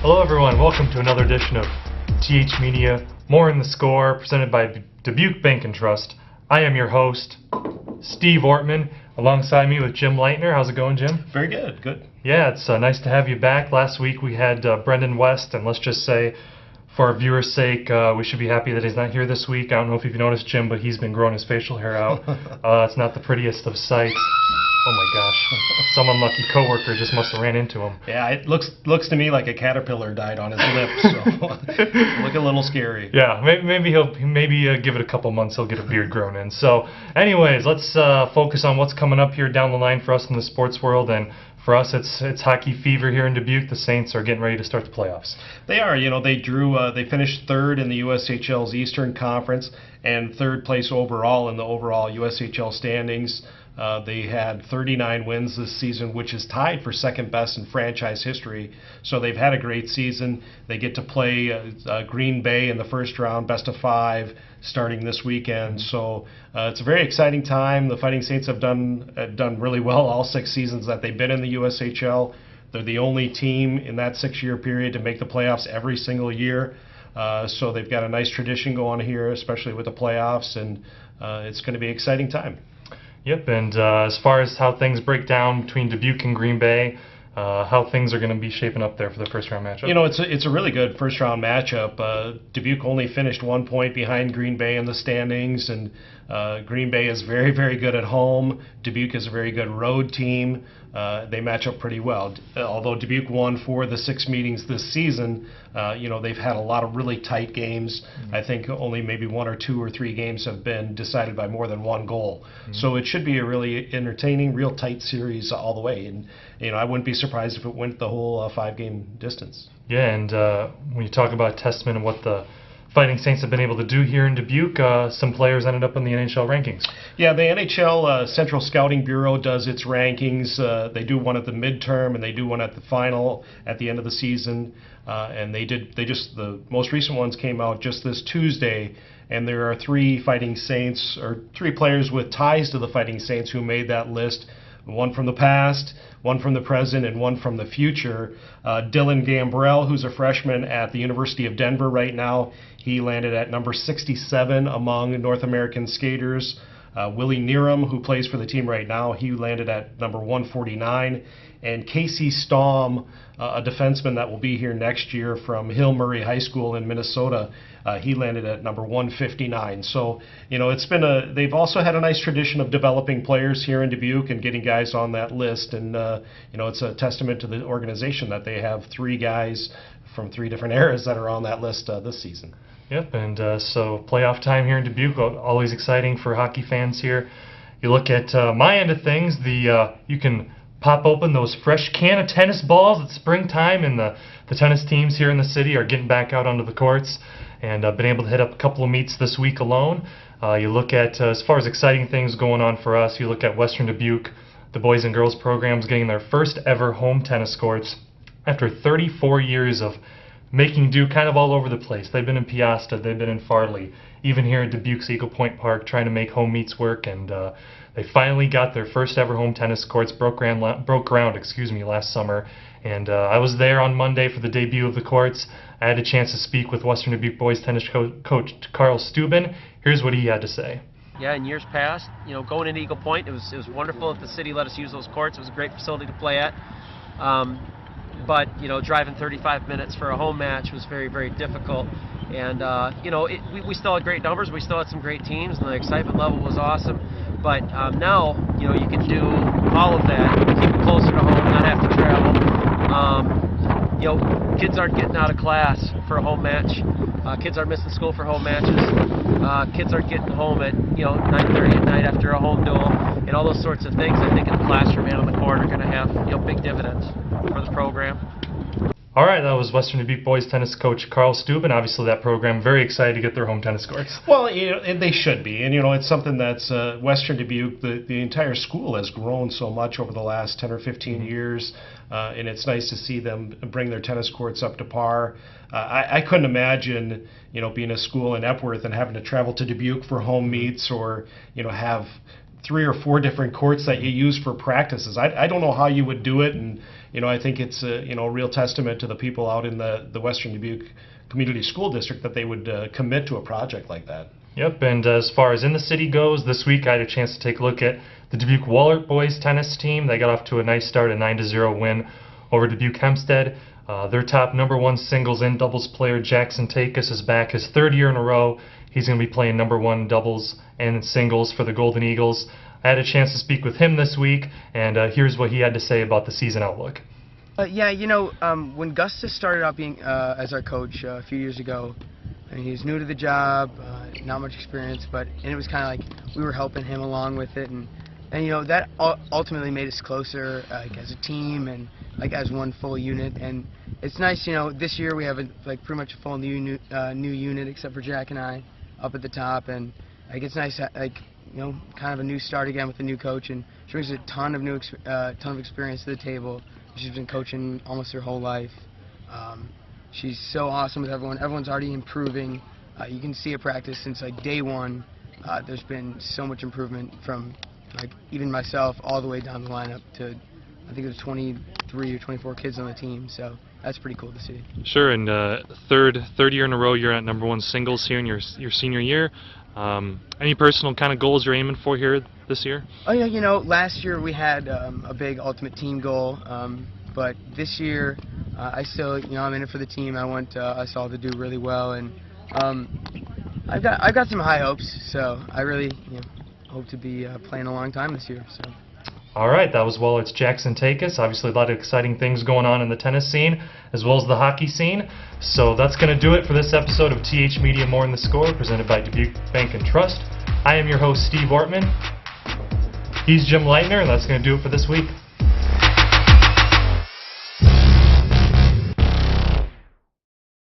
Hello everyone, welcome to another edition of TH Media, More in the Score, presented by Dubuque Bank and Trust. I am your host, Steve Ortman, alongside me with Jim Leitner. How's it going, Jim? Very good, good. Yeah, it's nice to have you back. Last week we had Brendan West, and let's just say, for our viewers' sake, we should be happy that he's not here this week. I don't know if you've noticed, Jim, but he's been growing his facial hair out. It's not the prettiest of sights. Oh my gosh, some unlucky coworker just must have ran into him. Yeah, it looks to me like a caterpillar died on his lip, so look a little scary. Yeah, maybe he'll give it a couple months, he'll get a beard grown in. So anyways, let's focus on what's coming up here down the line for us in the sports world. And for us, it's hockey fever here in Dubuque. The Saints are getting ready to start the playoffs. They are. They finished third in the USHL's Eastern Conference and third place overall in the overall USHL standings. They had 39 wins this season, which is tied for second best in franchise history. So they've had a great season. They get to play Green Bay in the first round, best of 5, starting this weekend. So it's a very exciting time. The Fighting Saints have done really well all 6 seasons that they've been in the USHL. They're the only team in that 6-year period to make the playoffs every single year. So they've got a nice tradition going here, especially with the playoffs, and it's going to be an exciting time. Yep, and as far as how things break down between Dubuque and Green Bay, how things are going to be shaping up there for the first round matchup? It's a really good first round matchup. Dubuque only finished 1 point behind Green Bay in the standings, and Green Bay is very, very good at home. Dubuque is a very good road team. They match up pretty well. Although Dubuque won 4 of the 6 meetings this season, they've had a lot of really tight games. Mm-hmm. I think only maybe 1 or 2 or 3 games have been decided by more than 1 goal. Mm-hmm. So it should be a really entertaining, real tight series all the way. And I wouldn't be surprised if it went the whole 5-game distance. Yeah, and when you talk about testament and what the Fighting Saints have been able to do here in Dubuque, some players ended up in the NHL rankings. Yeah, the NHL Central Scouting Bureau does its rankings. They do one at the midterm and they do one at the final at the end of the season. And the most recent ones came out just this Tuesday. And there are 3 Fighting Saints, or 3 players with ties to the Fighting Saints who made that list. 1 from the past, 1 from the present, and 1 from the future. Dylan Gambrell, who's a freshman at the University of Denver right now, he landed at number 67 among North American skaters. Willie Neerum, who plays for the team right now, he landed at number 149. And Casey Staum, a defenseman that will be here next year from Hill Murray High School in Minnesota, he landed at number 159. So, they've also had a nice tradition of developing players here in Dubuque and getting guys on that list. And, it's a testament to the organization that they have 3 guys from 3 different eras that are on that list this season. Yep, and so playoff time here in Dubuque, always exciting for hockey fans here. You look at my end of things, you can pop open those fresh can of tennis balls. It's springtime, and the tennis teams here in the city are getting back out onto the courts, and I've been able to hit up a couple of meets this week alone. You look at, as far as exciting things going on for us, you look at Western Dubuque, the boys and girls programs getting their first ever home tennis courts after 34 years of making do kind of all over the place. They've been in Piasta, they've been in Farley, even here at Dubuque's Eagle Point Park trying to make home meets work, and they finally got their first ever home tennis courts, broke ground last summer, and I was there on Monday for the debut of the courts. I had a chance to speak with Western Dubuque boys tennis coach Carl Steuben. Here's what he had to say. Yeah, in years past, going into Eagle Point, it was wonderful that the city let us use those courts. It was a great facility to play at. But driving 35 minutes for a home match was very, very difficult. And we still had great numbers. We still had some great teams, and the excitement level was awesome. But now, you can do all of that, keep it closer to home, not have to travel. Kids aren't getting out of class for a home match. Kids aren't missing school for home matches. Kids aren't getting home at 9:30 at night after a home duel, and all those sorts of things. I think in the classroom and on the court are going to have big dividends for the program. All right, that was Western Dubuque boys tennis coach Carl Steuben. Obviously, that program very excited to get their home tennis courts. Well, and they should be. And it's something that's Western Dubuque. The entire school has grown so much over the last 10 or 15 years, and it's nice to see them bring their tennis courts up to par. I couldn't imagine, being a school in Epworth and having to travel to Dubuque for home meets, or have 3 or 4 different courts that you use for practices. I don't know how you would do it, and I think it's a real testament to the people out in the Western Dubuque Community School District that they would commit to a project like that. Yep, and as far as in the city goes, this week I had a chance to take a look at the Dubuque Wahlert boys tennis team. They got off to a nice start, a 9-0 win over Dubuque Hempstead. Their top #1 singles and doubles player, Jackson Takis, is back his 3rd year in a row. He's going to be playing #1 doubles and singles for the Golden Eagles. I had a chance to speak with him this week, and here's what he had to say about the season outlook. Yeah, when Gustus started out being as our coach a few years ago, and he was new to the job, not much experience, and it was kind of like we were helping him along with it, and that ultimately made us closer, as a team and as one full unit. And it's nice, this year we have pretty much a full new unit except for Jack and I up at the top, and it's nice, kind of a new start again with a new coach, and she brings a ton of experience to the table. She's been coaching almost her whole life. She's so awesome with everyone. Everyone's already improving. You can see at practice since day one. There's been so much improvement from even myself all the way down the lineup to I think there's 23 or 24 kids on the team. So that's pretty cool to see. Sure, and third year in a row you're at #1 singles here in your senior year. Any personal kind of goals you're aiming for here this year? Oh yeah, last year we had a big ultimate team goal, but this year I still, I'm in it for the team. I want us all to do really well, and I've got some high hopes. So I really hope to be playing a long time this year. So. All right, that was Wahlert's Jackson Takis. Obviously a lot of exciting things going on in the tennis scene as well as the hockey scene. So that's going to do it for this episode of TH Media More in the Score, presented by Dubuque Bank and Trust. I am your host, Steve Ortman. He's Jim Leitner, and that's going to do it for this week.